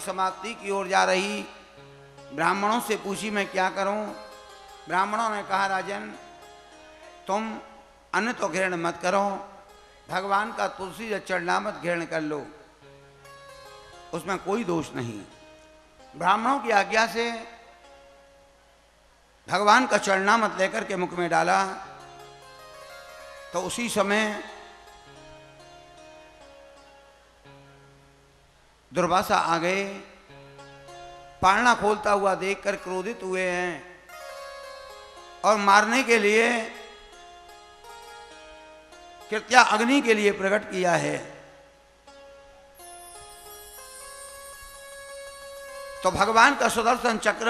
समाप्ति की ओर जा रही, ब्राह्मणों से पूछी मैं क्या करूं। ब्राह्मणों ने कहा राजन तुम अन्न तो ग्रहण मत करो, भगवान का तुलसी चरणामृत ग्रहण कर लो, उसमें कोई दोष नहीं। ब्राह्मणों की आज्ञा से भगवान का चरणामृत लेकर के मुख में डाला तो उसी समय दुर्वासा आ गए। पालना खोलता हुआ देखकर क्रोधित हुए हैं और मारने के लिए कृत्या अग्नि के लिए प्रकट किया है। तो भगवान का सुदर्शन चक्र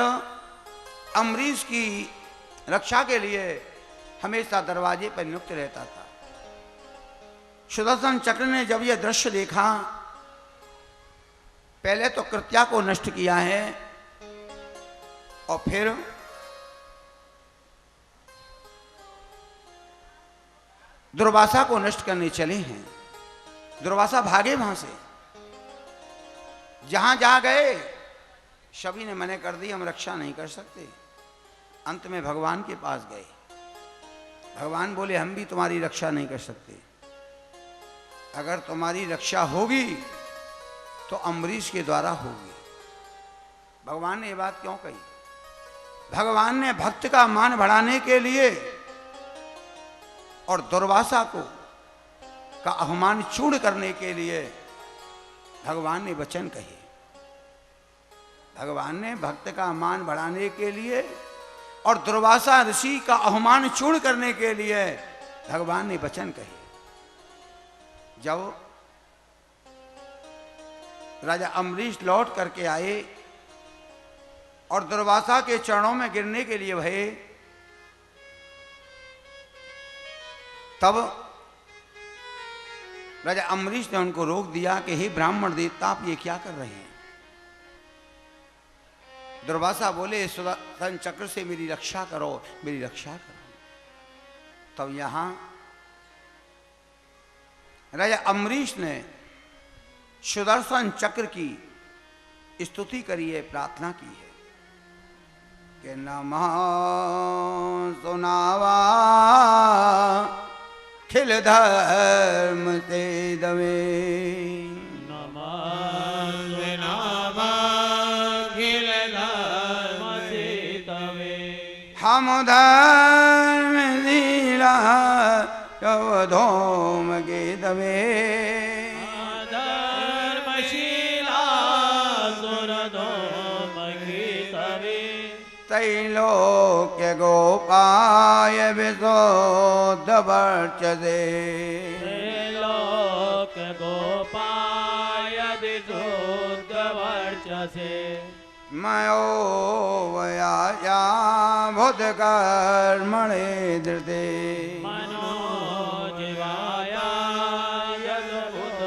अम्बरीश की रक्षा के लिए हमेशा दरवाजे पर नियुक्त रहता था। सुदर्शन चक्र ने जब यह दृश्य देखा, पहले तो कृत्या को नष्ट किया है और फिर दुर्वासा को नष्ट करने चले हैं। दुर्वासा भागे वहां से, जहां जा गए सभी ने मना कर दी, हम रक्षा नहीं कर सकते। अंत में भगवान के पास गए। भगवान बोले हम भी तुम्हारी रक्षा नहीं कर सकते, अगर तुम्हारी रक्षा होगी तो अम्बरीश के द्वारा होगी। भगवान ने ये बात क्यों कही? भगवान ने भक्त का मान बढ़ाने के लिए और दुर्वासा को का अवमान चूर्ण करने के लिए भगवान ने वचन कहे। भगवान ने भक्त का मान बढ़ाने के लिए और दुर्वासा ऋषि का अवमान चूर्ण करने के लिए भगवान ने वचन कहे। जब राजा अम्बरीश लौट करके आए और दुर्वासा के चरणों में गिरने के लिए भये, तब राजा अम्बरीश ने उनको रोक दिया कि हे ब्राह्मण देवता, आप ये क्या कर रहे हैं? दुर्वासा बोले सुदर्शन चक्र से मेरी रक्षा करो, मेरी रक्षा करो। तब यहां राजा अम्बरीश ने सुदर्शन चक्र की स्तुति करी है, प्रार्थना की है कि नमः सुनावा खिल धर्म ते दवे, हम धर्म लीला धोम के दवे, धर्मशीला सुर धोम के दवे, त्रैलोक्य गोपाय विशोद्ध वर्चसे, त्रैलोक्य गोपाय विशोद्ध वर्चसे, मयो वयाया भूत कर्मणे धृते, मनो जीवाया यद्भुत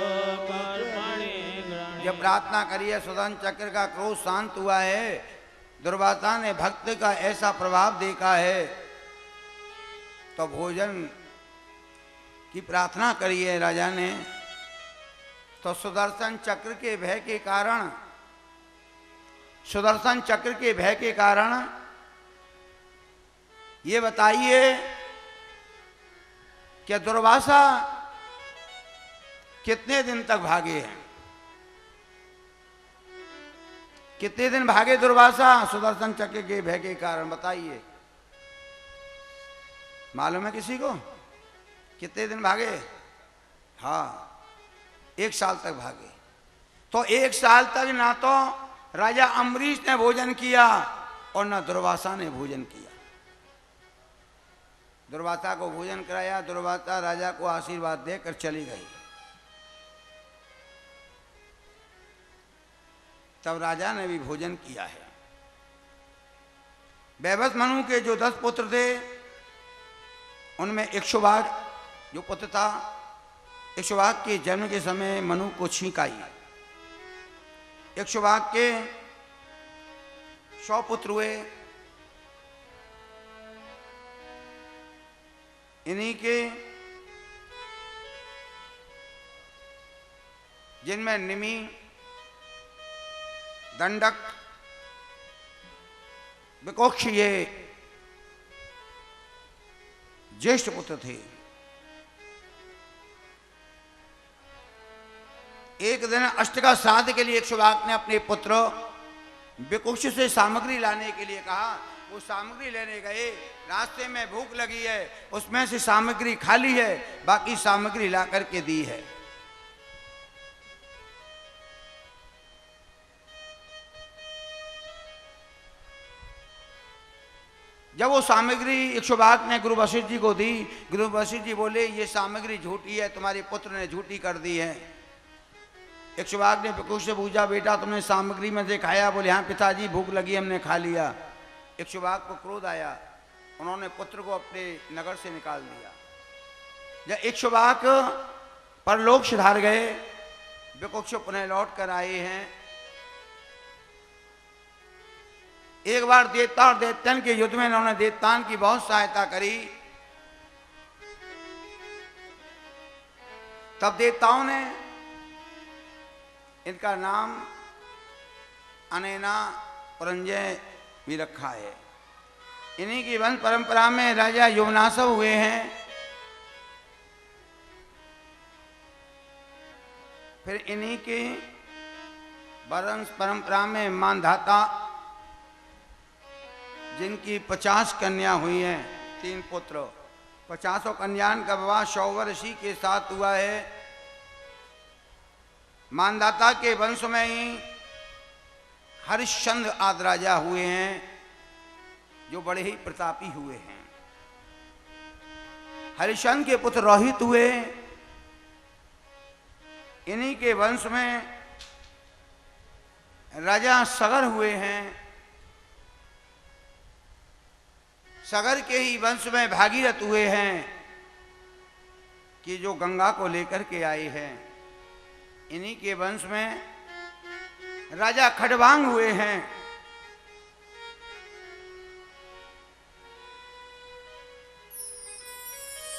कर्मणि। जब प्रार्थना करिए सुदर्शन चक्र का क्रोध शांत हुआ है, दुर्वासा ने भक्त का ऐसा प्रभाव देखा है, तो भोजन की प्रार्थना करी है राजा ने। तो सुदर्शन चक्र के भय के कारण, सुदर्शन चक्र के भय के कारण ये बताइए कि दुर्वासा कितने दिन तक भागे हैं? कितने दिन भागे दुर्वासा सुदर्शन चक्र के भय के कारण? बताइए, मालूम है किसी को? कितने दिन भागे? हाँ, 1 साल तक भागे। तो 1 साल तक ना तो राजा अम्बरीश ने भोजन किया और न दुर्वासा ने भोजन किया। दुर्वासा को भोजन कराया, दुर्वासा राजा को आशीर्वाद देकर चली गई। तब राजा ने भी भोजन किया है। वैवस्वत मनु के जो 10 पुत्र थे, उनमें इक्ष्वाक जो पुत्र था, इक्ष्वाक के जन्म के समय मनु को छींक आई। इक्ष्वाक के 100 पुत्र हुए। इन्हीं के जिनमें निमि, दंडक, विकोक्ष ये ज्येष्ठ पुत्र थे। एक दिन अष्टका श्राद्ध के लिए इक्ष्वाक ने अपने पुत्र विकुक्ष से सामग्री लाने के लिए कहा। वो सामग्री लेने गए, रास्ते में भूख लगी है, उसमें से सामग्री खाली है, बाकी सामग्री ला करके दी है। जब वो सामग्री इक्ष्वाक ने गुरु वशिष्ठ जी को दी, गुरु वशिष्ठ जी बोले ये सामग्री झूठी है, तुम्हारे पुत्र ने झूठी कर दी है। इक्ष्वाक ने विकुक्ष से पूछा, बेटा तुमने सामग्री में से खाया? बोले हाँ पिताजी, भूख लगी हमने खा लिया। इक्ष्वाक को क्रोध आया, उन्होंने पुत्र को अपने नगर से निकाल दिया। जब इक्ष्वाक परलोक सिधार गए, विकुक्ष पुनः लौट कर आए हैं। एक बार देवता और दैत्यन के युद्ध में इन्होंने देवतान की बहुत सहायता करी। तब देवताओं ने इनका नाम अनैना पुरंजय भी रखा है। इन्हीं की वंश परंपरा में राजा यवनासव हुए हैं। फिर इन्हीं की वंश परंपरा में मानधाता, जिनकी 50 कन्या हुई हैं, 3 पुत्र, 50 कन्याओं का विवाह शौवर ऋषि के साथ हुआ है। मानधाता के वंश में ही हरिश्चंद्र आदि राजा हुए हैं, जो बड़े ही प्रतापी हुए हैं। हरिश्चंद्र के पुत्र रोहित हुए। इन्हीं के वंश में राजा सगर हुए हैं। सगर के ही वंश में भागीरथ हुए हैं, कि जो गंगा को लेकर के आए हैं। इन्हीं के वंश में राजा खड़वांग हुए हैं।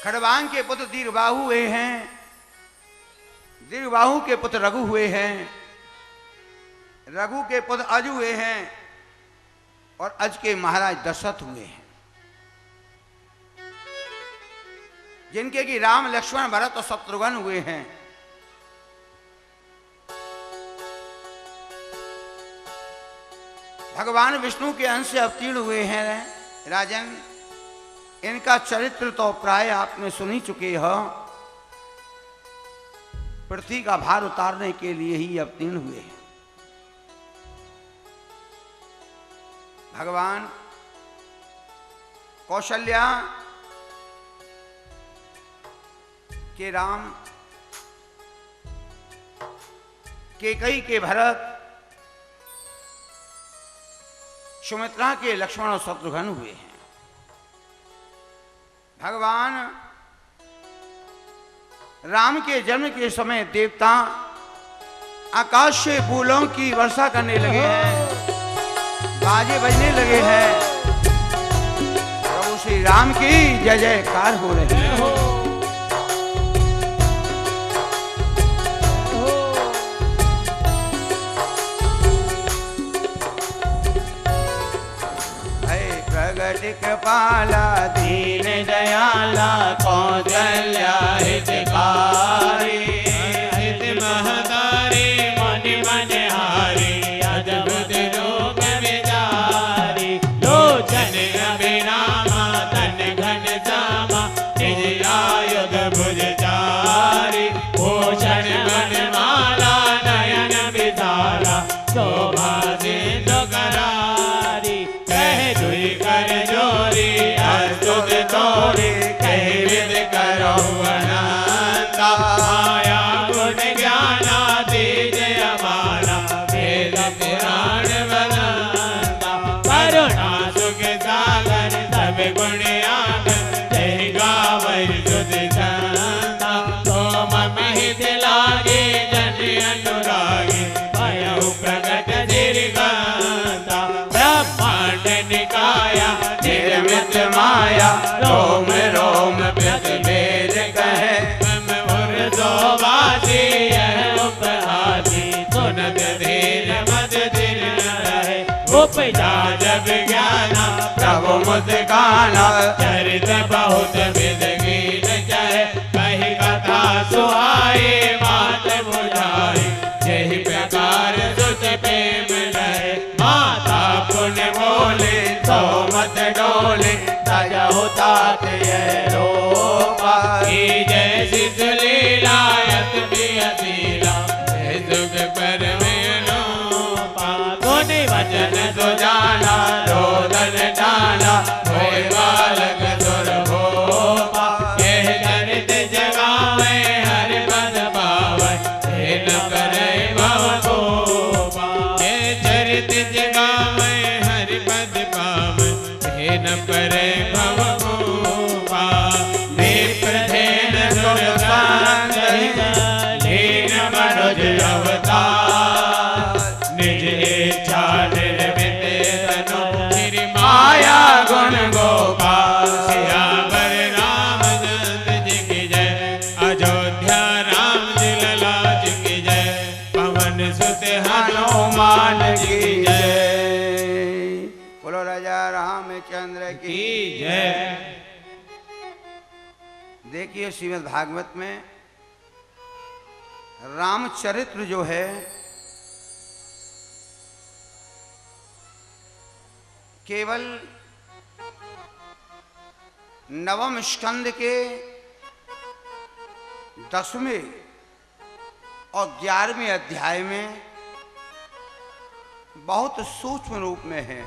खड़वांग के पुत्र दीर्घबाहु हुए हैं। दीर्घबाहु के पुत्र रघु हुए हैं। रघु के पुत्र अज हुए हैं, और अज के महाराज दशरथ हुए हैं, जिनके कि राम लक्ष्मण भरत और शत्रुघ्न हुए हैं। भगवान विष्णु के अंश से अवतीर्ण हुए हैं। राजन, इनका चरित्र तो प्राय आपने सुन ही चुके हो। पृथ्वी का भार उतारने के लिए ही अवतीर्ण हुए हैं। भगवान कौशल्या के राम, केकई के भरत, सुमित्रा के लक्ष्मण और शत्रुघ्न हुए हैं। भगवान राम के जन्म के समय देवता आकाश से फूलों की वर्षा करने लगे हैं, बाजे बजने लगे हैं, प्रभु श्री राम की जय जयकार हो रही है। कृपाला दीन दयाला कौशल्या हितकारी, हित महतारी मनि मनहारी, अद्भुत रूप विचारी, लोचन अभिरामा तन घन श्यामा, निज आयुध भुजचारी, भूषण वनमाला नयन विधारा, शोभा सिंधु करारी, कह दुई कर जोरी अस्तुत तोरी, कह विद करो अनंता, माया गुण ज्ञाना तेज अमारा, वेद पुराण बलंता, करुणा सुख सागर सब गुण आगर, जय गावै सुध छंदा, सोम महित लागे जन अनुरागी, भयउ प्रकट दीर्घंता, ब्रह्मांड निकाया निर्मित माया, रोम रोम प्रतिभेद कहे, उपहासी सुनत धीर मत धीर उपजा जब ज्ञाना प्रभु मुस्काना चरित बहुत विद गीत जय कही कथा सुहाई बात बुझाई यही प्रकार सुत प्रेम लय माता पुण्य बोले सो मत डोले सजा होता रोपा जय सिद्ध लीलायत प्रियशीला जय सुख पर वचन सुजाना रोदन डाला होय बालक दुर्भोपा यह चरित जगावे हरि पद पावे हे न करे भवगोपा यह चरित जगावे हरि पद पावे हे न करे भवगोपा विप्रधेन सुरसांग लीन मनुज अवतार निज इच्छा माया गुण गोपाल सियावर रामचंद्र जी की जय अयोध्या राम जी लला जी की जय पवन सुत हनुमान जी की जय बोलो राजा रामचंद्र की जय। देखिए श्रीमद् भागवत में रामचरित्र जो है केवल नवम स्कंद के 10वें और 11वें अध्याय में बहुत सूक्ष्म रूप में है,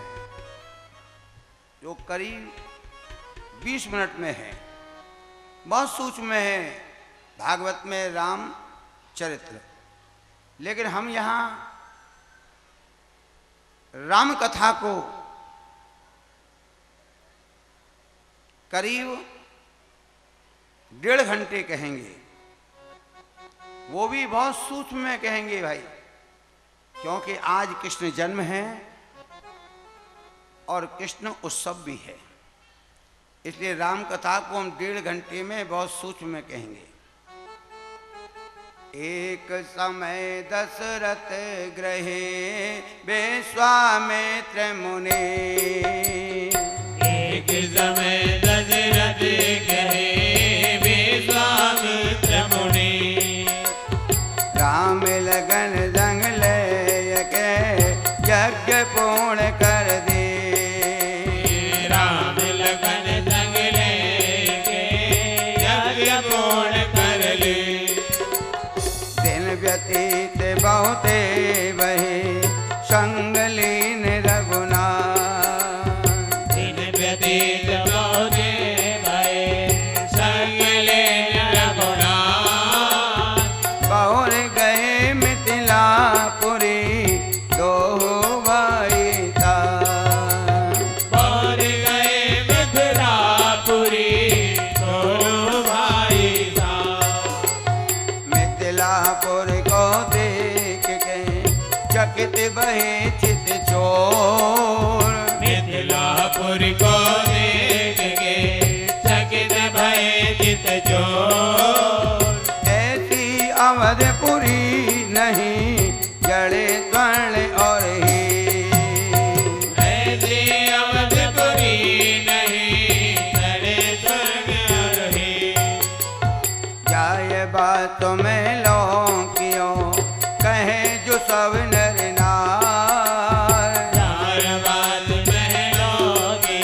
जो करीब 20 मिनट में है, बहुत सूक्ष्म में है भागवत में राम चरित्र। लेकिन हम यहाँ राम कथा को करीब 1.5 घंटे कहेंगे, वो भी बहुत सूक्ष्म में कहेंगे भाई, क्योंकि आज कृष्ण जन्म है और कृष्ण उत्सव भी है, इसलिए राम कथा को हम 1.5 घंटे में बहुत सूक्ष्म में कहेंगे। एक समय दशरथ गृहे विश्वामित्र मुनि एक समय दशरथ गृहे विश्वामित्र मुनि राम लगन जंगल के यज्ञ पूर्ण कर दे राम लगन जंगल के यज्ञ पूर्ण कर ले दिन व्यतीत बहुते वही संग लीन रघुनाथ दिन व्यतीत बहुते भय संग लीन रघुनाथ बहुर गए मिथिलापुरी दो भाई था बहुर गए मिथिलापुरी दोनों भाई था मिथिलापुर को देख के चकित बहे चित चोर मिथिलापुर को देख के चकित भय चित चोर ऐसी अवधपुरी नहीं जड़े स्वर्ण और ही ऐसी अवधपुरी नहीं जड़े स्वर्ग और ही जाय बात में लो क्यों कहे जो सब नर नार चार बात महलों की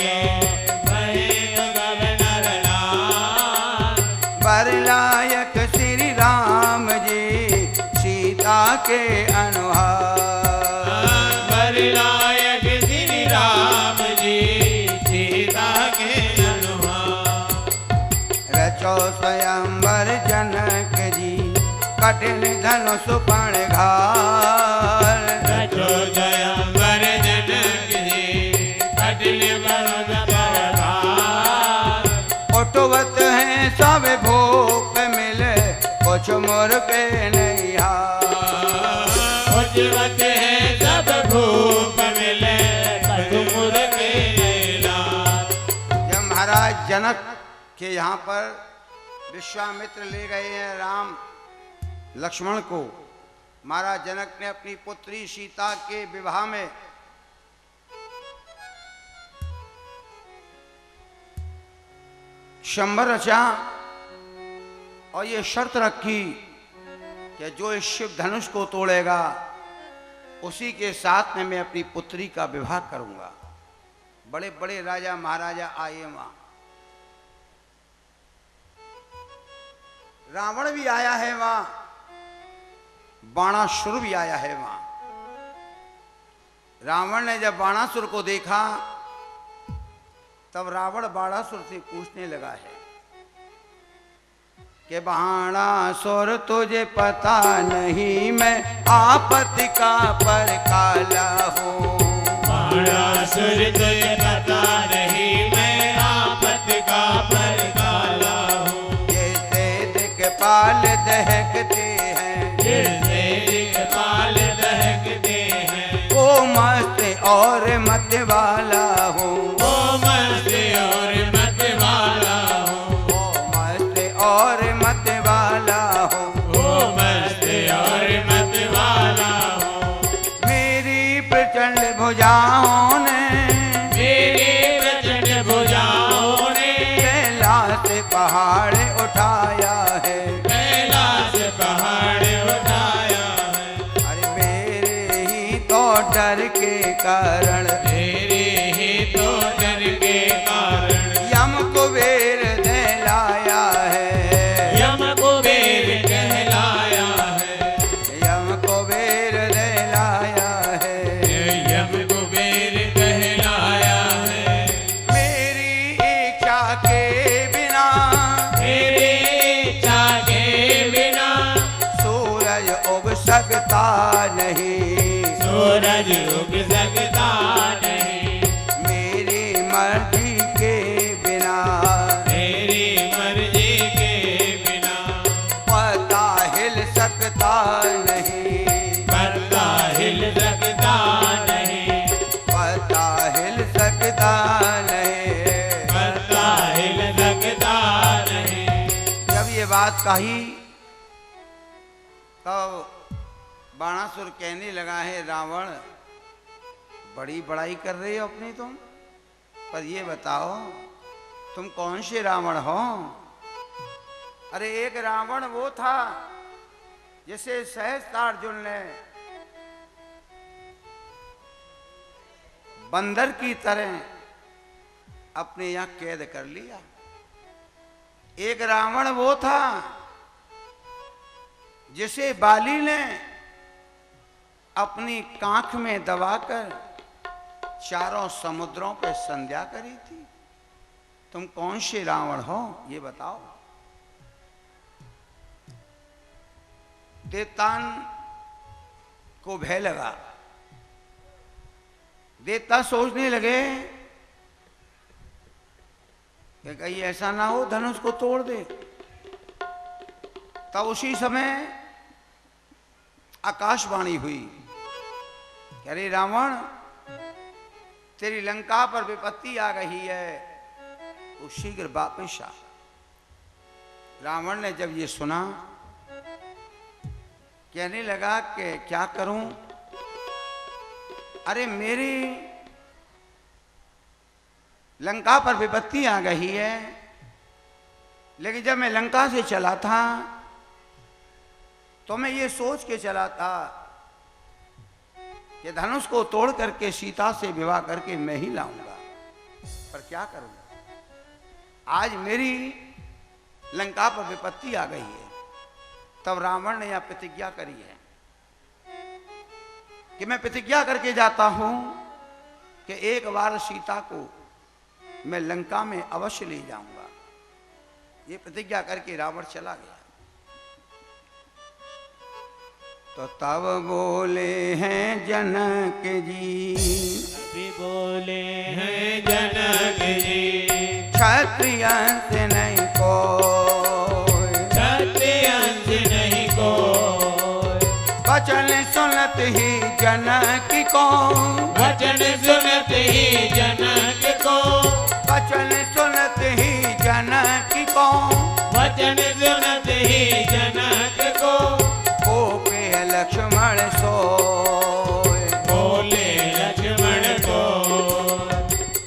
भय गगन नरनार बरलायक श्री राम जी सीता के अनुहार बरलायक श्री राम जी सीता के अनुहार रचो स्वयंवर जनक जी कटिल धनुष पण घाल रचो स्वयंवर जनक जी कटिल धनुष पण घाल उठवत हैं सब भूख मिले कुछ मोर के नहीं हार उठवत है सब भूप मिले कठुमुर के लाल जब महाराज जनक के यहाँ पर विश्वामित्र ले गए हैं राम लक्ष्मण को, महाराज जनक ने अपनी पुत्री सीता के विवाह में शंबर रचा और ये शर्त रखी कि जो इस शिव धनुष को तोड़ेगा उसी के साथ में मैं अपनी पुत्री का विवाह करूंगा। बड़े बड़े राजा महाराजा आए वहां, रावण भी आया है वहां, बाणासुर भी आया है वहां। रावण ने जब बाणासुर को देखा तब रावण बाणासुर से पूछने लगा है कि बाणासुर तुझे पता नहीं मैं आपत्ति का परकाला हूँ। बाणासुर तुझे पता नहीं मैं आपत्ति का परकाला हूँ। जैसे दिक्पाल दहकते हैं, जैसे दिक्पाल दहकते हैं, वो मस्त और मत वाला हूँ। वो मस्त और मत वाला हूँ। वो मस्त और मत वाला हूँ। वो मस्त और मत वाला हूँ। मेरी प्रचंड भुजाओं ने, मेरी प्रचंड भुजाओं ने कैलाश पहाड़ उठाया है। कैलाश पहाड़ उठाया है। अरे मेरे ही तो डर के कारण, मेरे ही तो डर के कारण यम कुबेर दहलाया है। यम कुबेर कहलाया है। यम कुबेर दहलाया है। यम कुबेर कहलाया है। मेरी इच्छा के बिना, मेरी इच्छा के बिना सूरज उग सकता नहीं। सूरज उग सकता नहीं। मेरी मर्जी के बिना, मेरी मर्जी के बिना पता हिल सकता नहीं। पत्ता हिल सकता नहीं। पता हिल सकता नहीं। पत्ता हिल सकता नहीं। जब ये बात कही तब बाणासुर कहने लगा है, रावण बड़ी बड़ाई कर रही हो अपनी तुम, पर ये बताओ तुम कौन से रावण हो? अरे एक रावण वो था जिसे सहस्त्रार्जुन ने बंदर की तरह अपने यहां कैद कर लिया। एक रावण वो था जिसे बाली ने अपनी कांख में दबाकर चारों समुद्रों पे संध्या करी थी। तुम कौन से रावण हो ये बताओ। देवतान को भय लगा। देवता सोचने लगे कि कहीं ऐसा ना हो धनुष को तोड़ दे। तब उसी समय आकाशवाणी हुई, अरे रावण तेरी लंका पर विपत्ति आ गई है, तो शीघ्र वापस आ। रावण ने जब ये सुना कहने लगा कि क्या करूं? अरे मेरी लंका पर विपत्ति आ गई है, लेकिन जब मैं लंका से चला था तो मैं ये सोच के चला था कि धनुष को तोड़ करके सीता से विवाह करके मैं ही लाऊंगा, पर क्या करूंगा? आज मेरी लंका पर विपत्ति आ गई है। तब रावण ने यह प्रतिज्ञा करी है कि मैं प्रतिज्ञा करके जाता हूं कि एक बार सीता को मैं लंका में अवश्य ले जाऊंगा। ये प्रतिज्ञा करके रावण चला गया। तो तब बोले हैं जनक जी, अभी बोले हैं जनक जी, क्षत्रिय से नहीं कोई, क्षत्रिय से नहीं कोई, वचन सुनत ही जनक को, वचन सुनत ही जनक को, वचन सुनत ही जनक को, वचन सुनत ही जनक को, गोपे लक्ष्मण सोय, बोले लक्ष्मण को,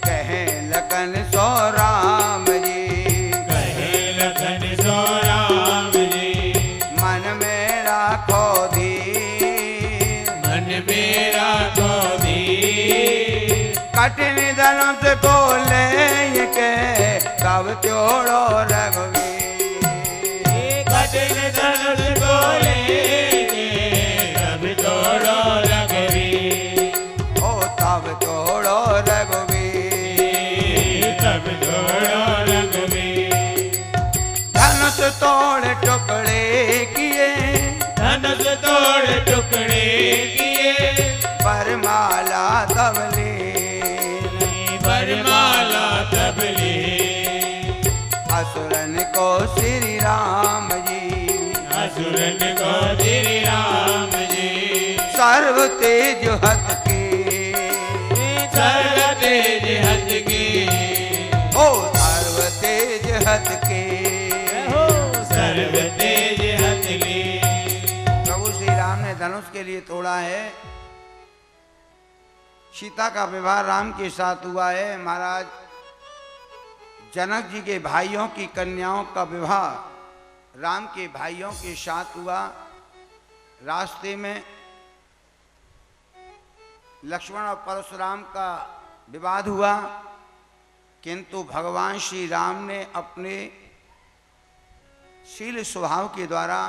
कहे लखन सो राम जी, कठिन धनुष को ले के तब तोड़ो रघुवीर। कठिन धनुष को लेके तब तोड़ो रघुवीर। ओ तब तोड़ो रघुवीर, तब तोड़ो रघुवीर। धनुष तोड़ टुकड़े किए, धनुष तोड़ टुकड़े किए। वरमाला तब ले, वरमाला तब ले। असुरन को श्री राम जी, असुरन को श्री राम जी। सर्व तेज हथ के, सर्व तेज हथ के। ओ सर्व तेज हथ के, सर्व तेज हथ के। प्रभु श्री राम ने धनुष के लिए तोड़ा है। सीता का विवाह राम के साथ हुआ है। महाराज जनक जी के भाइयों की कन्याओं का विवाह राम के भाइयों के साथ हुआ। रास्ते में लक्ष्मण और परशुराम का विवाद हुआ, किंतु भगवान श्री राम ने अपने शील स्वभाव के द्वारा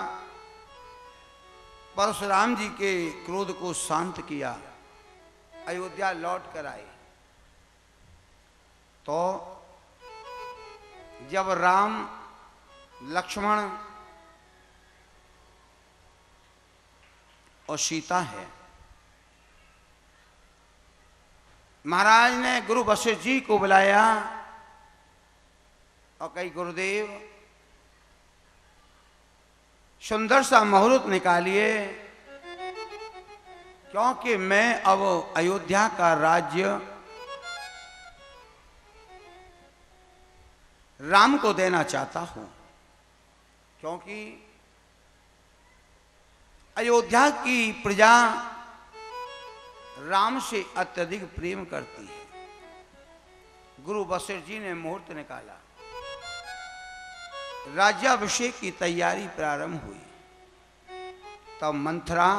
परशुराम जी के क्रोध को शांत किया। अयोध्या लौट कर आए तो जब राम लक्ष्मण और सीता है, महाराज ने गुरु वशिष्ठ जी को बुलाया और कही गुरुदेव सुंदर सा मुहूर्त निकालिए, क्योंकि मैं अब अयोध्या का राज्य राम को देना चाहता हूं, क्योंकि अयोध्या की प्रजा राम से अत्यधिक प्रेम करती है। गुरु वशिष्ठ जी ने मुहूर्त निकाला, राज्याभिषेक की तैयारी प्रारंभ हुई। तब मंथरा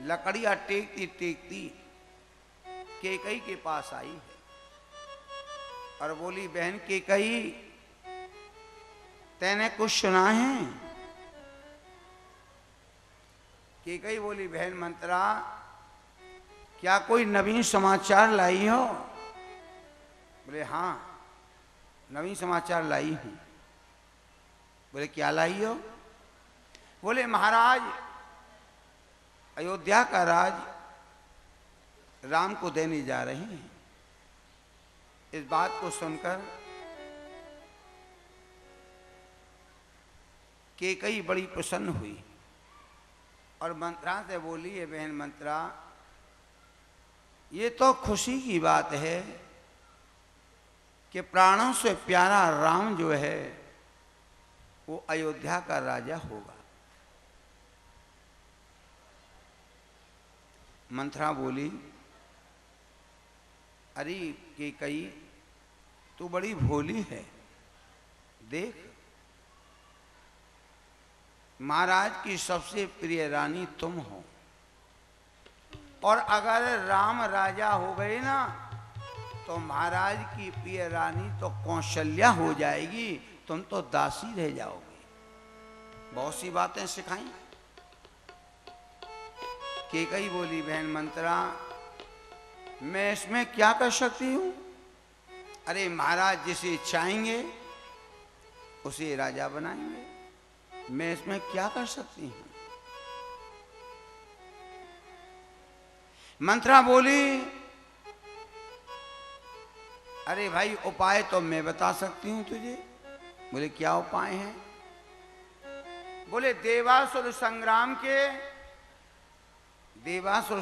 लकड़ियां टेकती टेकती कैकई के पास आई है और बोली, बहन कैकई, तैने कुछ सुना है? कैकई बोली, बहन मंथरा, क्या कोई नवीन समाचार लाई हो? बोले, हाँ नवीन समाचार लाई हूं। बोले, क्या लाई हो? बोले, महाराज अयोध्या का राज राम को देने जा रहे हैं। इस बात को सुनकर कैकई बड़ी प्रसन्न हुई और मंत्रा से बोली, है बहन मंत्रा, ये तो खुशी की बात है कि प्राणों से प्यारा राम जो है वो अयोध्या का राजा होगा। मंथरा बोली, अरे कैकई, तू बड़ी भोली है। देख, महाराज की सबसे प्रिय रानी तुम हो, और अगर राम राजा हो गए ना तो महाराज की प्रिय रानी तो कौशल्या हो जाएगी, तुम तो दासी रह जाओगे। बहुत सी बातें सिखाई। कैकई बोली, बहन मंत्रा, मैं इसमें क्या कर सकती हूं? अरे महाराज जिसे चाहेंगे उसे राजा बनाएंगे, मैं इसमें क्या कर सकती हूं? मंत्रा बोली, अरे भाई उपाय तो मैं बता सकती हूं तुझे। बोले, क्या उपाय है? बोले, देवासुर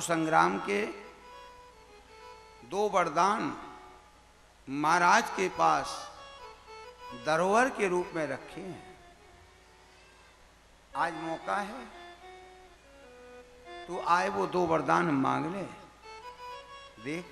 संग्राम के 2 वरदान महाराज के पास धरोहर के रूप में रखे हैं। आज मौका है, तू आए वो 2 वरदान मांग ले। देख,